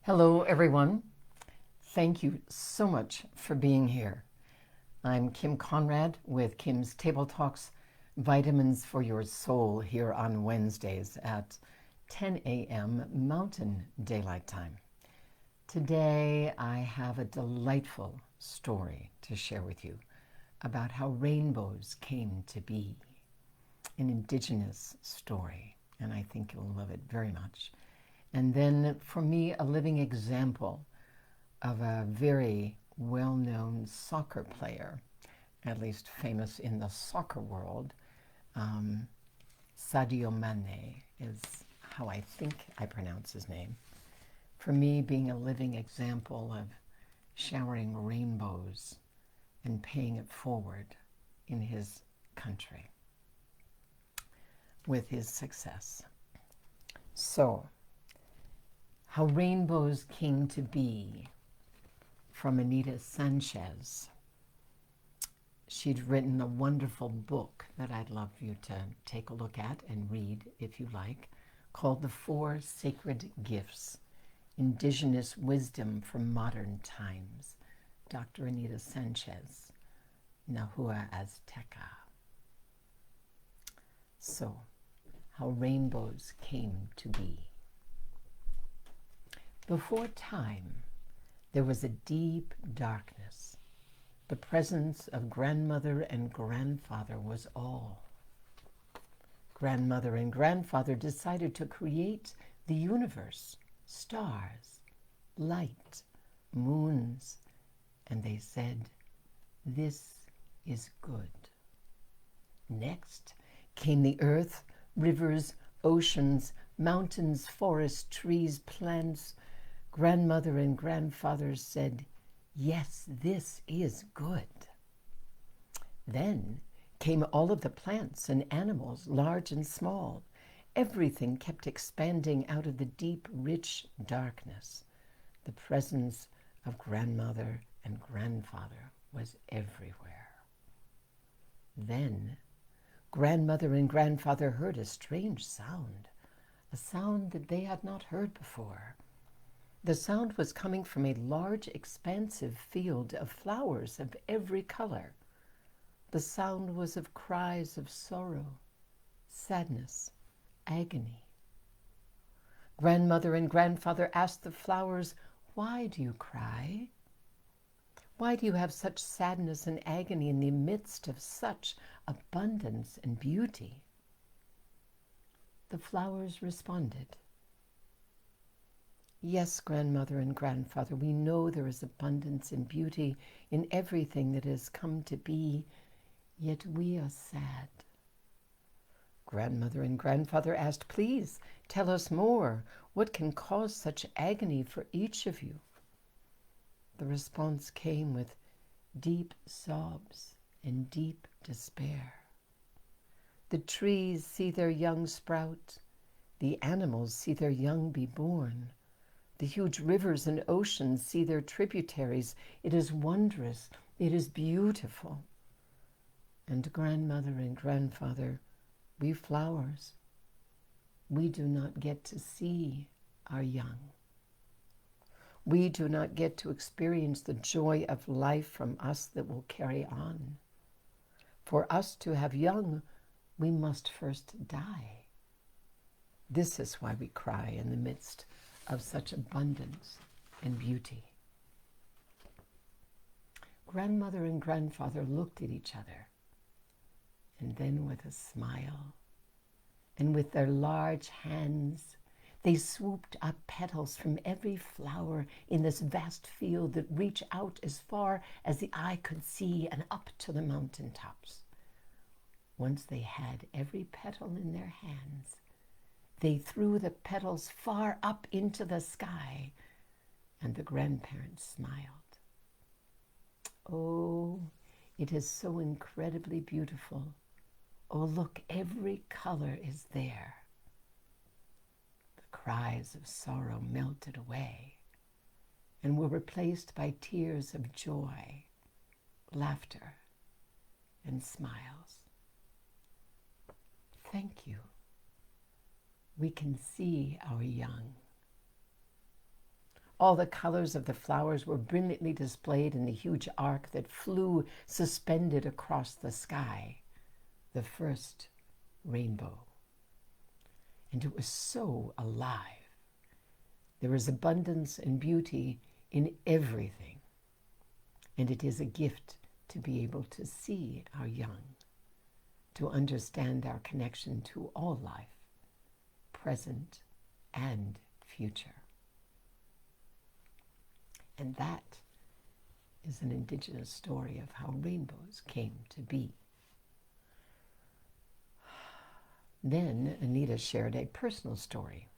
Hello, everyone. Thank you so much for being here. I'm Kim Conrad with Kim's Table Talks, Vitamins for Your Soul, here on Wednesdays at 10 a.m. Mountain Daylight Time. Today, I have a delightful story to share with you about how rainbows came to be, an Indigenous story, and I think you'll love it very much. And then, for me, a living example of a very well-known soccer player, at least famous in the soccer world. Sadio Mane is how I think I pronounce his name. For me, being a living example of showering rainbows and paying it forward in his country with his success. So, how rainbows came to be, from Anita Sanchez. She'd written a wonderful book that I'd love you to take a look at and read if you like, called The Four Sacred Gifts, Indigenous Wisdom for Modern Times, Dr. Anita Sanchez, Nahua Azteca. So, how rainbows came to be. Before time, there was a deep darkness. The presence of grandmother and grandfather was all. Grandmother and grandfather decided to create the universe, stars, light, moons, and they said, "This is good." Next came the earth, rivers, oceans, mountains, forests, trees, plants. Grandmother and grandfather said, "Yes, this is good." Then came all of the plants and animals, large and small. Everything kept expanding out of the deep, rich darkness. The presence of grandmother and grandfather was everywhere. Then grandmother and grandfather heard a strange sound, a sound that they had not heard before. The sound was coming from a large, expansive field of flowers of every color. The sound was of cries of sorrow, sadness, agony. Grandmother and grandfather asked the flowers, "Why do you cry? Why do you have such sadness and agony in the midst of such abundance and beauty?" The flowers responded, "Yes, grandmother and grandfather, we know there is abundance and beauty in everything that has come to be, yet we are sad." Grandmother and grandfather asked, "Please tell us more. What can cause such agony for each of you?" The response came with deep sobs and deep despair. The trees see their young sprout. The animals see their young be born. The huge rivers and oceans see their tributaries. It is wondrous. It is beautiful. And grandmother and grandfather, we flowers, we do not get to see our young. We do not get to experience the joy of life from us that will carry on. For us to have young, we must first die. This is why we cry in the midst of such abundance and beauty. Grandmother and grandfather looked at each other, and then with a smile, and with their large hands, they swooped up petals from every flower in this vast field that reached out as far as the eye could see and up to the mountain tops. Once they had every petal in their hands, they threw the petals far up into the sky, and the grandparents smiled. "Oh, it is so incredibly beautiful. Oh, look, every color is there." The cries of sorrow melted away and were replaced by tears of joy, laughter, and smiles. Thank you. We can see our young. All the colors of the flowers were brilliantly displayed in the huge arc that flew suspended across the sky, the first rainbow. And it was so alive. There is abundance and beauty in everything, and it is a gift to be able to see our young, to understand our connection to all life, present and future. And that is an Indigenous story of how rainbows came to be. Then Anita shared a personal story.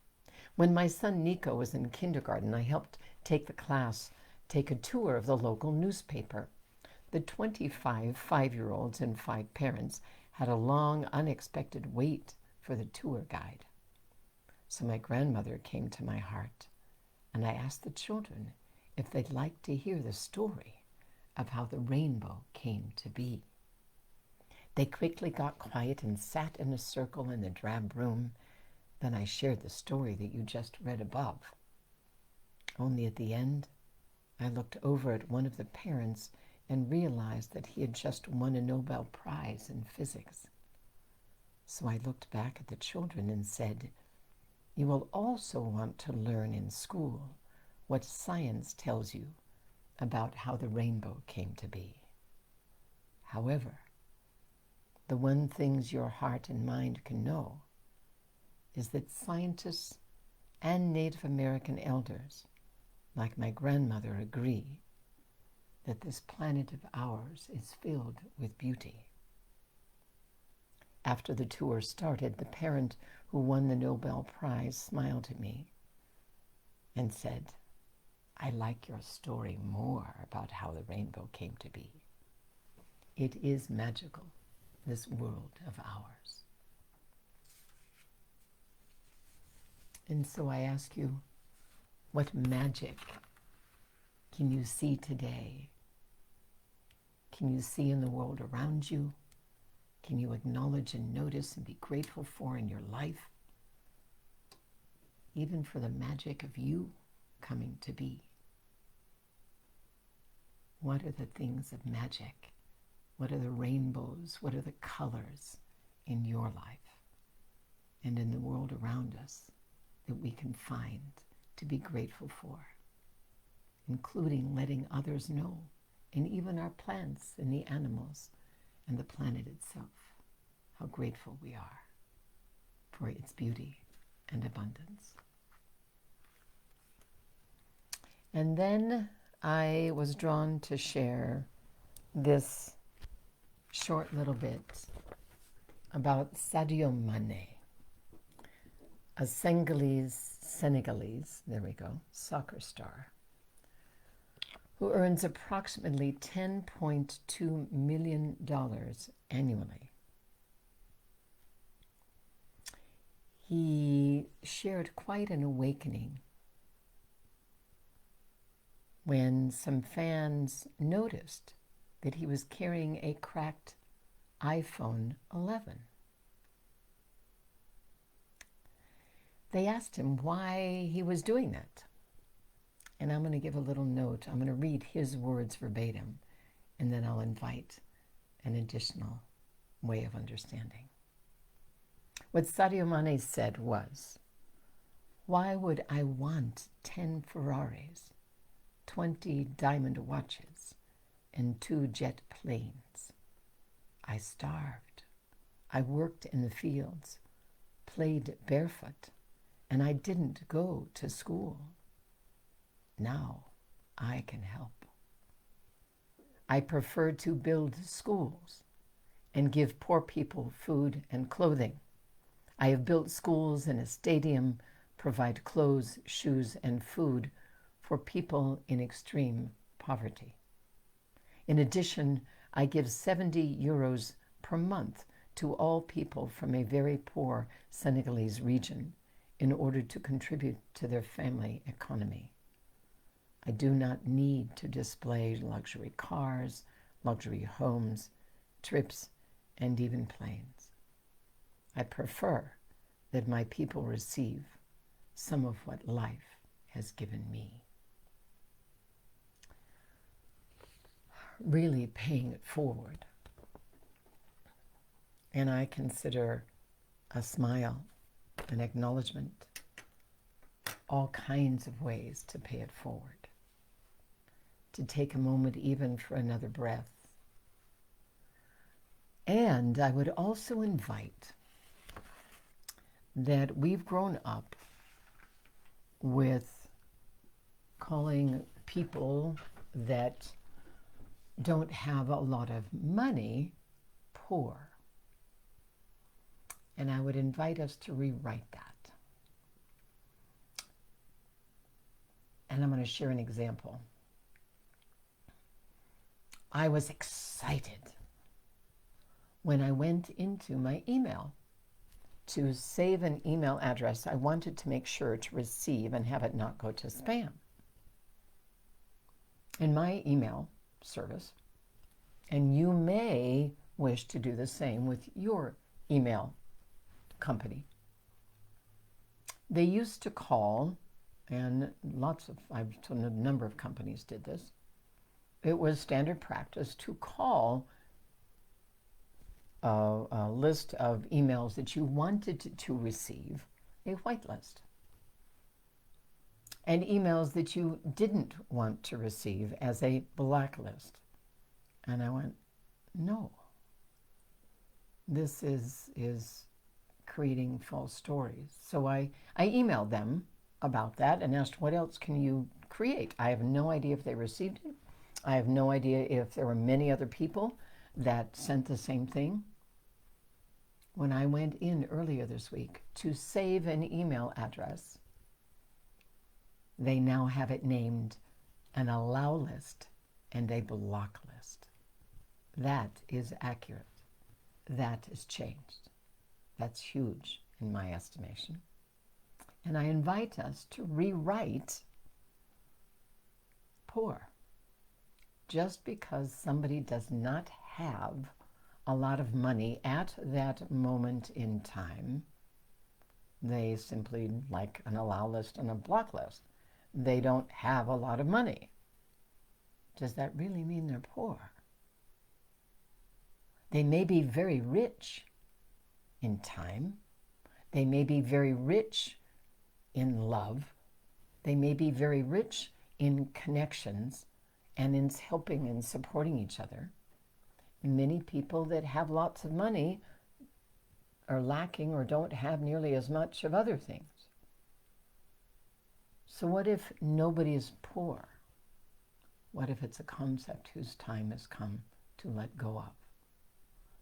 When my son Nico was in kindergarten, I helped take a tour of the local newspaper. The 25 5-year-olds and 5 parents had a long, unexpected wait for the tour guide. So my grandmother came to my heart, and I asked the children if they'd like to hear the story of how the rainbow came to be. They quickly got quiet and sat in a circle in the drab room. Then I shared the story that you just read above. Only at the end, I looked over at one of the parents and realized that he had just won a Nobel Prize in physics. So I looked back at the children and said, "You will also want to learn in school what science tells you about how the rainbow came to be. However, the one things your heart and mind can know is that scientists and Native American elders, like my grandmother, agree that this planet of ours is filled with beauty." After the tour started, the parent who won the Nobel Prize smiled at me and said, "I like your story more about how the rainbow came to be. It is magical, this world of ours." And so I ask you, what magic can you see today? Can you see in the world around you? Can you acknowledge and notice and be grateful for in your life? Even for the magic of you coming to be. What are the things of magic? What are the rainbows? What are the colors in your life and in the world around us that we can find to be grateful for, including letting others know, and even our plants and the animals and the planet itself, how grateful we are for its beauty and abundance. And then I was drawn to share this short little bit about Sadio Mane, a Senegalese, there we go, soccer star, who earns approximately $10.2 million annually. He shared quite an awakening when some fans noticed that he was carrying a cracked iPhone 11. They asked him why he was doing that. And I'm going to give a little note. I'm going to read his words verbatim, and then I'll invite an additional way of understanding. What Sadio Mane said was, "Why would I want 10 Ferraris, 20 diamond watches, and 2 jet planes? I starved. I worked in the fields, played barefoot, and I didn't go to school. Now I can help. I prefer to build schools and give poor people food and clothing. I have built schools and a stadium, provide clothes, shoes, and food for people in extreme poverty. In addition, I give 70 euros per month to all people from a very poor Senegalese region in order to contribute to their family economy. I do not need to display luxury cars, luxury homes, trips, and even planes. I prefer that my people receive some of what life has given me." really paying it forward. And I consider a smile, an acknowledgement, all kinds of ways to pay it forward. To take a moment even for another breath. And I would also invite that we've grown up with calling people that don't have a lot of money poor. And I would invite us to rewrite that. And I'm going to share an example. I was excited when I went into my email to save an email address. I wanted to make sure to receive and have it not go to spam. In my email service, and you may wish to do the same with your email company. They used to call, and I've told a number of companies did this. It was standard practice to call a list of emails that you wanted to receive a whitelist, and emails that you didn't want to receive as a blacklist. And I went, no, this is creating false stories. So I emailed them about that and asked, what else can you create? I have no idea if they received it. I have no idea if there were many other people that sent the same thing. When I went in earlier this week to save an email address, they now have it named an allow list and a block list. That is accurate. That is changed. That's huge in my estimation. And I invite us to rewrite poor. Just because somebody does not have a lot of money at that moment in time, they simply like an allow list and a block list. They don't have a lot of money. Does that really mean they're poor? They may be very rich in time. They may be very rich in love. They may be very rich in connections and in helping and supporting each other. Many people that have lots of money are lacking or don't have nearly as much of other things. So what if nobody is poor? What if it's a concept whose time has come to let go of?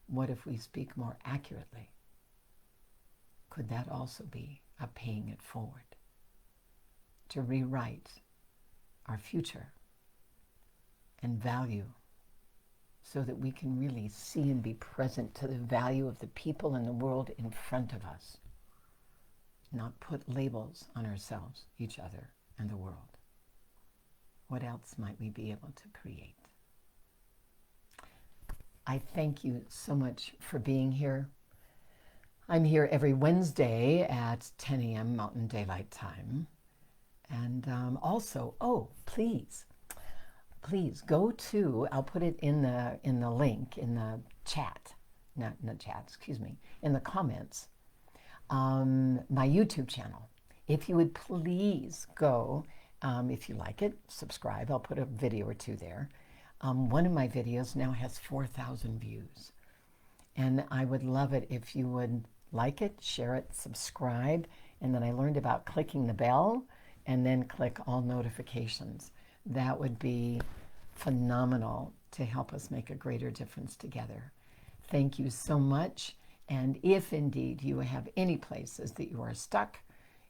What if we speak more accurately? Could that also be a paying it forward? To rewrite our future and value so that we can really see and be present to the value of the people in the world in front of us. Not put labels on ourselves, each other, and the world. What else might we be able to create? I thank you so much for being here. I'm here every Wednesday at 10 a.m. Mountain Daylight Time. And also, please go to, I'll put it in the link, in the chat, not in the chat, excuse me, in the comments, my YouTube channel. If you would please go, if you like it, subscribe. I'll put a video or two there. One of my videos now has 4,000 views. And I would love it if you would like it, share it, subscribe. And then I learned about clicking the bell and then click all notifications. That would be phenomenal to help us make a greater difference together. Thank you so much. And if indeed you have any places that you are stuck,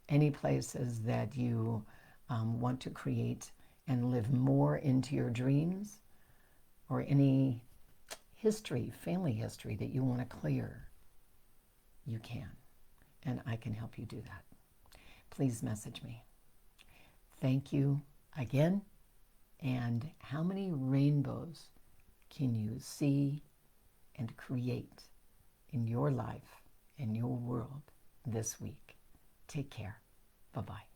any places that you want to create and live more into your dreams, or any history, family history that you want to clear, you can. And I can help you do that. Please message me. Thank you again. And how many rainbows can you see and create in your life, in your world this week? Take care. Bye-bye.